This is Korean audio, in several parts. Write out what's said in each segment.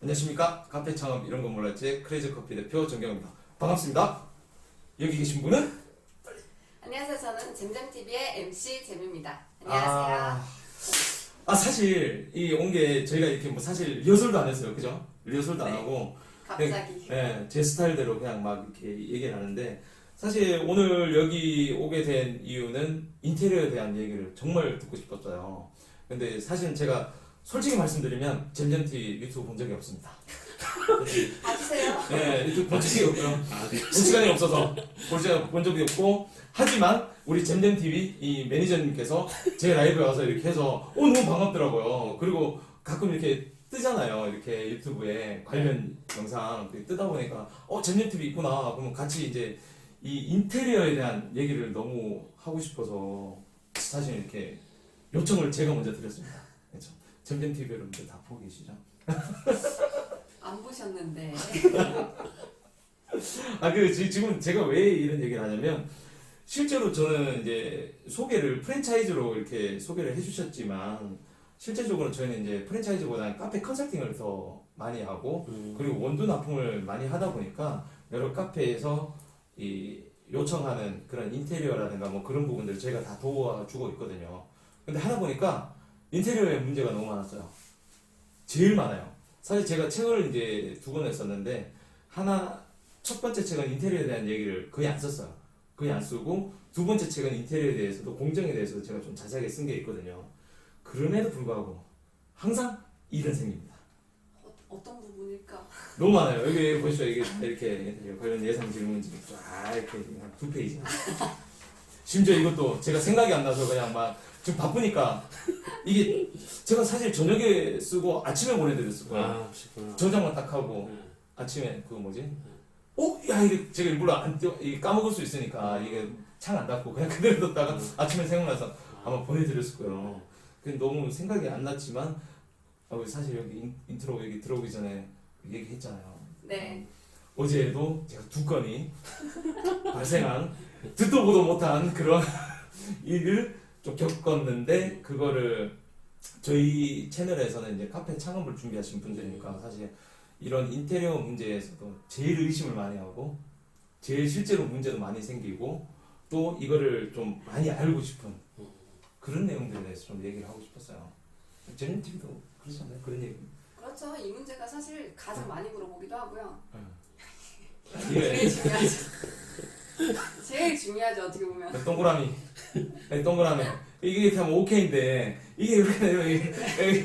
안녕하십니까. 카페 창업 이런 거 몰랐지 크레이지 커피 대표 정경입니다. 반갑습니다. 여기 계신 분은? 안녕하세요. 저는 잼잼TV의 MC 잼입니다. 안녕하세요. 사실 이 온 게 저희가 이렇게 뭐 사실 리허설도 안 했어요. 그죠? 리허설도 안 네. 하고 갑자기. 네, 제 스타일대로 그냥 막 이렇게 얘기를 하는데 사실 오늘 여기 오게 된 이유는 인테리어에 대한 얘기를 정말 듣고 싶었어요. 근데 사실 제가 솔직히 말씀드리면 잼잼TV 유튜브 본 적이 없습니다. 봐주세요. 네, 유튜브 본 적이 없고요. 네. 볼 시간이 없어서 본 적이 없고, 하지만 우리 잼잼TV 이 매니저님께서 제 라이브에 와서 이렇게 해서 너무 반갑더라고요. 그리고 가끔 이렇게 뜨잖아요. 이렇게 유튜브에 관련 영상 뜨다 보니까 잼잼TV 있구나. 그러면 같이 이제 이 인테리어에 대한 얘기를 너무 하고 싶어서 사실 이렇게 요청을 제가 먼저 드렸습니다. 그렇죠? 잼잼TV 여러분들 다 보고 계시죠? 안 보셨는데. 지금 제가 왜 이런 얘기를 하냐면, 실제로 저는 이제 프랜차이즈로 이렇게 소개를 해주셨지만, 실제적으로 저희는 이제 프랜차이즈보다는 카페 컨설팅을 더 많이 하고, 그리고 원두 납품을 많이 하다 보니까, 여러 카페에서 이 요청하는 그런 인테리어라든가 뭐 그런 부분들을 저희가 다 도와주고 있거든요. 근데 하다 보니까 인테리어에 문제가 너무 많았어요. 제일 많아요. 사실 제가 책을 이제 2권 했었는데, 첫 번째 책은 인테리어에 대한 얘기를 거의 안 썼어요. 거의 안 쓰고, 2번째 책은 인테리어에 대해서도 공정에 대해서도 제가 좀 자세하게 쓴 게 있거든요. 그럼에도 불구하고 항상 일은 생깁니다. 어떤 부분일까? 너무 많아요. 여기 보시죠. 이게 이렇게 인테리어 관련 예상 질문지 쫙 이렇게 한 2페이지. 심지어 이것도 제가 생각이 안 나서 그냥 막 지금 바쁘니까 이게 제가 사실 저녁에 쓰고 아침에 보내드렸을 거예요. 저장만 딱 하고 아침에 이게 제가 일부러 이게 까먹을 수 있으니까 이게 창 안 닫고 그냥 그대로 뒀다가 아침에 생각나서 아마 보내드렸을 거예요. 근데 너무 생각이 안 났지만 사실 여기 인트로 여기 들어오기 전에 얘기했잖아요. 네. 어제도 제가 2건이 발생한 듣도 보도 못한 그런 일을 좀 겪었는데, 그거를 저희 채널에서는 이제 카페 창업을 준비하신 분들이니까 사실 이런 인테리어 문제에서도 제일 의심을 많이 하고 제일 실제로 문제도 많이 생기고 또 이거를 좀 많이 알고 싶은 그런 내용들에 대해서 좀 얘기를 하고 싶었어요. 잼TV도 그렇잖아요. 그런 얘기. 그렇죠. 이 문제가 사실 가장 많이 물어보기도 하고요. 이게 제일 중요하죠. 제일 중요하죠. 어떻게 보면. 동그라미. 이게 이렇게 하면 오케이인데 이게 이렇게 되면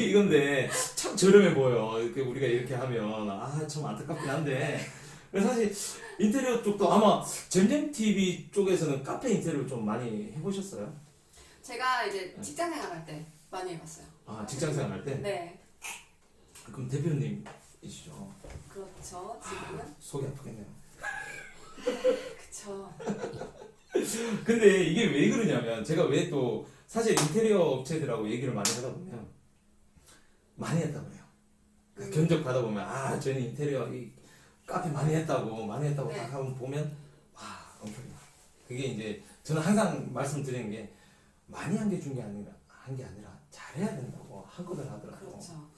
이건데 참 저렴해 보여. 이렇게 우리가 이렇게 하면 참 안타깝긴 한데. 그래서 사실 인테리어 쪽도 아마 잼잼TV 쪽에서는 카페 인테리어 좀 많이 해보셨어요? 제가 이제 직장 생활할 때 많이 해봤어요. 직장생활 할 때? 네. 그럼 대표님이시죠? 그렇죠. 지금은. 속이 아프겠네요. 그쵸. 근데 이게 왜 그러냐면, 제가 왜 또 사실 인테리어 업체들하고 얘기를 많이 하다 보면 많이 했다고 해요. 견적 받아보면 저희는 인테리어 이 카페 많이 했다고 네. 딱 하면 보면 엄청나. 그게 이제 저는 항상 말씀드리는 게 많이 한 게 중요한 게 아니라 잘해야 된다고 하거든 하더라고요. 그렇죠.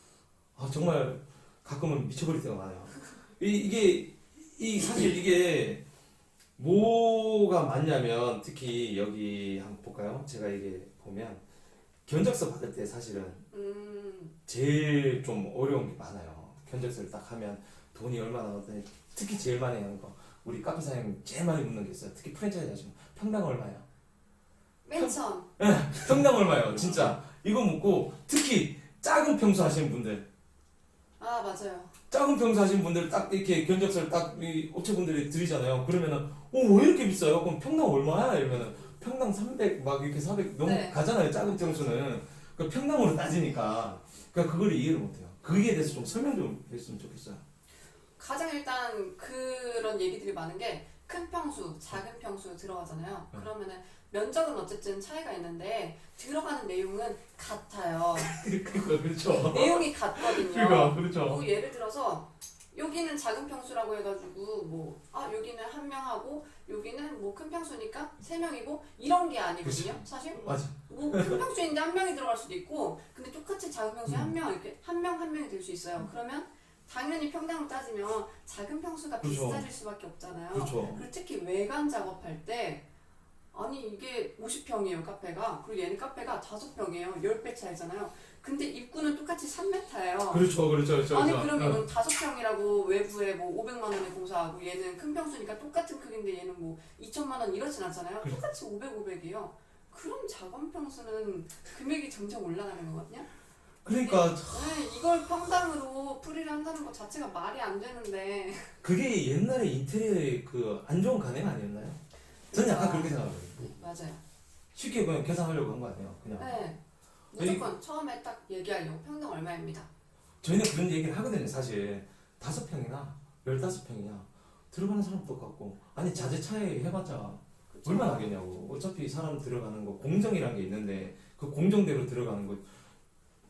정말 가끔은 미쳐버릴 때가 많아요. 사실 이게 뭐가 맞냐면, 특히 여기 한번 볼까요? 제가 이게 보면 견적서 받을 때 사실은 제일 좀 어려운 게 많아요. 견적서를 딱 하면 돈이 얼마나 나왔더니, 특히 제일 많이 하는 거 우리 카페 사장님 제일 많이 묻는 게 있어요. 특히 프랜차이즈 하시면 평당 얼마야? 맨 처음. 평당 얼마요? 진짜 이거 묻고, 특히 작은 평수 하시는 분들, 맞아요. 작은 평수 하시는 분들 딱 이렇게 견적서를 딱 이 업체분들이 드리잖아요. 그러면은 왜 이렇게 비싸요? 그럼 평당 얼마야? 이러면은 평당 300 막 이렇게 400 너무 네. 가잖아요. 작은 평수는. 그 평당으로 따지니까 그걸 이해를 못해요. 거기에 대해서 좀 설명 좀 했으면 좋겠어요. 가장 일단 그런 얘기들이 많은 게 큰 평수, 작은 평수 들어가잖아요. 그러면은 면적은 어쨌든 차이가 있는데 들어가는 내용은 같아요. 그렇죠. 내용이 같거든요. 그렇죠. 예를 들어서 여기는 작은 평수라고 해가지고 여기는 한 명하고 여기는 큰 평수니까 3명이고 이런 게 아니거든요. 그치. 사실 맞아. 큰 평수인데 한 명이 들어갈 수도 있고, 근데 똑같이 작은 평수에 한 명 이렇게 한 명이 될 수 있어요. 그러면 당연히 평당으로 따지면 작은 평수가 그렇죠. 비싸질 수밖에 없잖아요. 그렇죠. 그리고 특히 외관 작업할 때 아니 이게 50평이에요 카페가. 그리고 얘는 카페가 5평이에요. 10배 차이잖아요. 근데 입구는 똑같이 3m예요. 그렇죠, 그렇죠. 아니 그럼 이건 5평이라고 외부에 뭐 500만 원에 공사하고 얘는 큰 평수니까 똑같은 크기인데 얘는 뭐 2천만 원 이러진 않잖아요. 그렇죠. 똑같이 500이에요. 그럼 작은 평수는 금액이 점점 올라가는 거거든요. 그러니까 네, 이걸 평당으로 풀이를 한다는 것 자체가 말이 안 되는데. 그게 옛날에 인테리어의 그 안 좋은 관행 아니었나요? 저는 약간 그렇게 생각해요. 네, 맞아요. 쉽게 그냥 계산하려고 한 거 아니에요, 그냥. 네. 무조건 처음에 딱 얘기하려고 평당 얼마입니다. 저희는 그런 얘기를 하거든요, 사실. 5평이나 15평이냐 들어가는 사람 똑같고, 아니 자재 차이 해봤자 그쵸? 얼마나 하겠냐고. 어차피 사람 들어가는 거 공정이란 게 있는데 그 공정대로 들어가는 거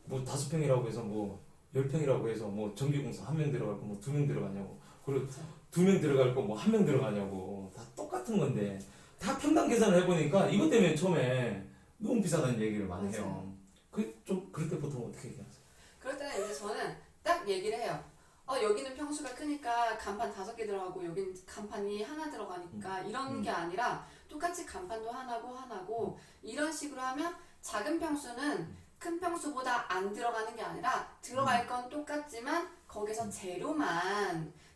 뭐 5평이라고 해서 뭐 10평이라고 해서 뭐 전기공사 1명 들어갈 거 뭐 2명 들어가냐고, 그리고 그쵸? 2명 들어갈 거 뭐 1명 들어가냐고. 다 똑같은 건데 다 평당 계산을 해보니까 이것 때문에 처음에 너무 비싸다는 얘기를 많이 해요. 그 좀 그럴 때 보통 어떻게 얘기하세요? 그럴 때는 이제 저는 딱 얘기를 해요. 여기는 평수가 크니까 간판 5개 들어가고 여긴 간판이 하나 들어가니까 이런 게 아니라 똑같이 간판도 하나고 이런 식으로 하면 작은 평수는 큰 평수보다 안 들어가는 게 아니라 들어갈 건 똑같지만 거기서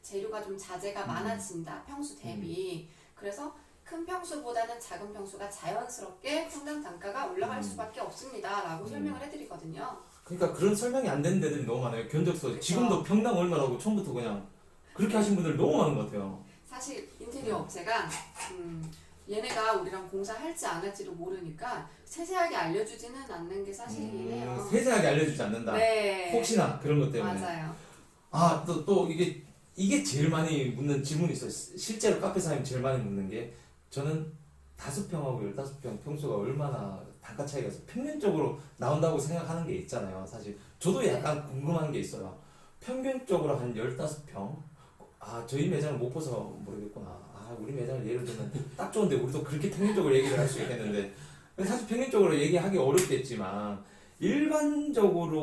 재료가 좀 자재가 많아진다 평수 대비. 그래서 큰 평수보다는 작은 평수가 자연스럽게 평당 단가가 올라갈 수밖에 없습니다 라고 설명을 해드리거든요. 그러니까 그런 설명이 안 되는 데들이 너무 많아요. 견적서 그쵸. 지금도 평당 얼마라고 처음부터 그냥 그렇게 하신 분들 너무 많은 것 같아요. 사실 인테리어 업체가 얘네가 우리랑 공사할지 안 할지도 모르니까 세세하게 알려주지는 않는 게 사실이네요. 세세하게 알려주지 않는다. 네. 혹시나 그런 것 때문에. 맞아요. 아, 또 이게 제일 많이 묻는 질문이 있어요. 실제로 카페 사장님 제일 많이 묻는 게, 저는 5평하고 15평 평수가 얼마나 단가 차이가 있어 평균적으로 나온다고 생각하는 게 있잖아요. 사실 저도 약간 궁금한 게 있어요. 평균적으로 한 15평. 아, 저희 매장을 못 봐서 모르겠구나. 아, 우리 매장을 예를 들면 딱 좋은데 우리도 그렇게 평균적으로 얘기를 할 수 있겠는데, 사실 평균적으로 얘기하기 어렵겠지만 일반적으로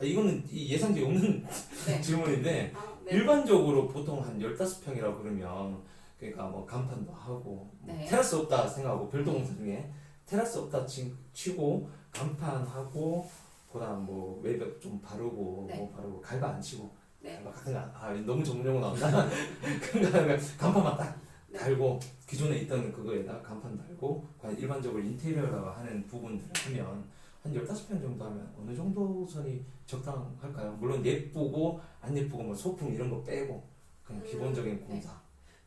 이거는 예상치 없는 네. 질문인데, 네. 일반적으로 보통 한 15평이라고 그러면, 그러니까 뭐 간판도 하고 네. 테라스 없다 생각하고 별도공사 중에 테라스 없다 치고 간판하고 그다음 뭐 외벽 좀 바르고 네. 뭐 바르고 갈바 안 치고 네. 갈바 같은 거 너무 전문 용어 나온다. 그러니까 간판만 딱 네. 달고 기존에 있던 그거에다 간판 달고 과연 일반적으로 인테리어라고 하는 부분들을 하면 한 15평 정도 하면 어느 정도 선이 적당할까요? 물론 예쁘고 안 예쁘고 뭐 소품 이런 거 빼고 그냥 기본적인 네. 공사.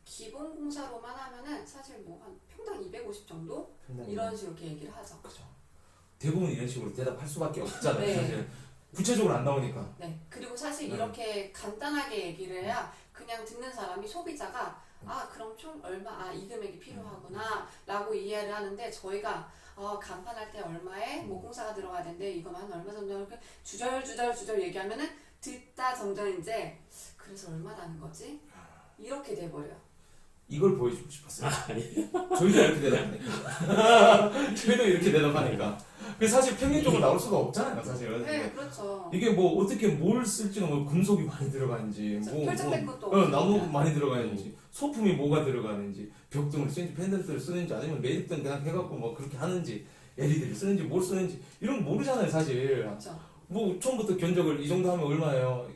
기본 공사로만 하면은 사실 뭐 한 평당 250 정도 평당이 이런 식으로 이렇게 얘기를 하죠. 그죠. 대부분 이런 식으로 대답할 수밖에 없잖아요. 네. 사실 구체적으로 안 나오니까. 네. 그리고 사실 네. 이렇게 간단하게 얘기를 해야 그냥 듣는 사람이 소비자가 그럼 총 얼마 이 금액이 필요하구나 라고 이해를 하는데, 저희가 간판할 때 얼마에 뭐 공사가 들어가야 되는데 이거만 얼마 정도 이렇게 주절 얘기하면은 듣다 점점 이제 그래서 얼마라는 거지? 이렇게 돼버려요. 이걸 보여주고 싶었어요. 아니. 저희도 이렇게 대답하니까. 저희도 이렇게 대답하니까. 그래서 사실 평균적으로 나올 수가 없잖아요, 사실은. 네, 그렇죠. 이게 뭐 어떻게 뭘 쓸지는 뭐 금속이 많이 들어가는지, 결정된 것도 나무 없으니까. 많이 들어가는지, 소품이 뭐가 들어가는지, 벽등을 쓰는지, 펜던트를 쓰는지, 아니면 매립등 그냥 해갖고 뭐 그렇게 하는지, LED를 쓰는지, 뭘 쓰는지 이런 거 모르잖아요, 사실. 그렇죠. 뭐 처음부터 견적을 이 정도 하면 얼마예요?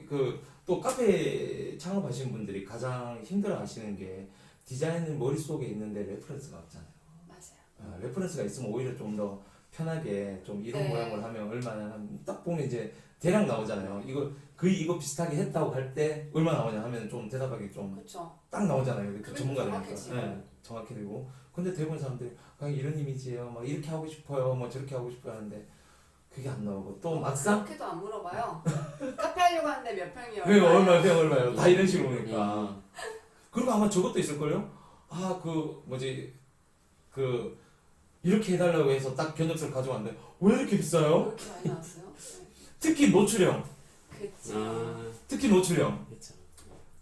또 카페 창업하시는 분들이 가장 힘들어하시는 게, 디자인은 머릿속에 있는데 레퍼런스가 없잖아요. 맞아요. 레퍼런스가 있으면 오히려 좀 더 편하게 좀 이런 네. 모양을 하면 얼마나 딱 보면 이제 대략 나오잖아요. 이거 비슷하게 했다고 할 때 얼마 나오냐 하면 좀 대답하기 좀 딱 그렇죠. 나오잖아요. 그 그래도 전문가니까. 정확해지고. 네, 정확히 되고. 근데 대부분 사람들이 그냥 이런 이미지예요. 막 이렇게 하고 싶어요. 뭐 저렇게 하고 싶어요 하는데 그게 안 나오고, 또 막상 그렇게도 안 물어봐요. 카페 하려고 하는데 몇 평이요? 네, 얼마요? 다 이런 식으로 오니까. 그리고 아마 저것도 있을걸요? 이렇게 해달라고 해서 딱 견적서를 가져왔는데 왜 이렇게 비싸요? 그렇게 많이 나왔어요? 네. 특히 노출형. 그치. 특히 노출형. 그렇죠.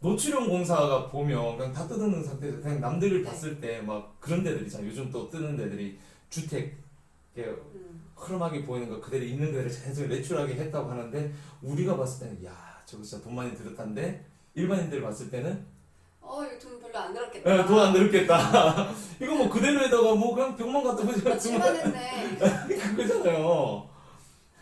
노출형 공사가 보면 그냥 다 뜯어놓은 상태에서 그냥 남들을 네. 봤을 때 막 그런 데들 있잖아요. 요즘 또 뜨는 데들이 주택 흐름하게 보이는 거 그대로 있는 그대로 자연스럽게 내추럴하게 했다고 하는데, 우리가 봤을 때는 야 저거 진짜 돈 많이 들었다는데 일반인들 봤을 때는 이거 돈 별로 안 들었겠다. 돈 안 들었겠다. 이거 뭐 그대로에다가 뭐 그냥 병만 갖다 보자. 7만 했네. 그거잖아요.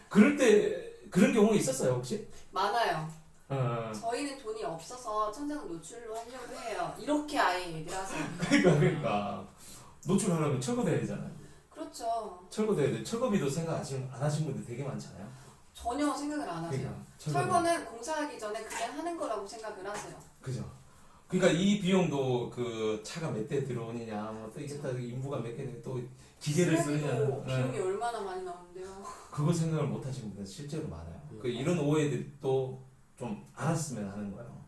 그럴 때 그런 경우가 있었어요 혹시? 많아요. 어. 저희는 돈이 없어서 천장 노출로 하려고 해요. 이렇게 아예 얘기를 하세요. 그러니까 노출하려면 철거돼야 되잖아요. 그렇죠. 철거돼야 돼. 철거비도 생각 안 하신 분들 되게 많잖아요. 전혀 생각을 안 하세요. 그러니까 철거는 공사하기 전에 그냥 하는 거라고 생각을 하세요. 그죠. 그러니까 이 비용도 그 차가 몇 대 들어오느냐, 뭐또 이게 또 인부가 몇 개 또 기계를 쓰느냐, 쓰레기도 비용이 얼마나 많이 나오는데요. 그거 생각을 못 하시는 분들 실제로 많아요. 그 이런 오해들도 좀 안 했으면 하는 거예요.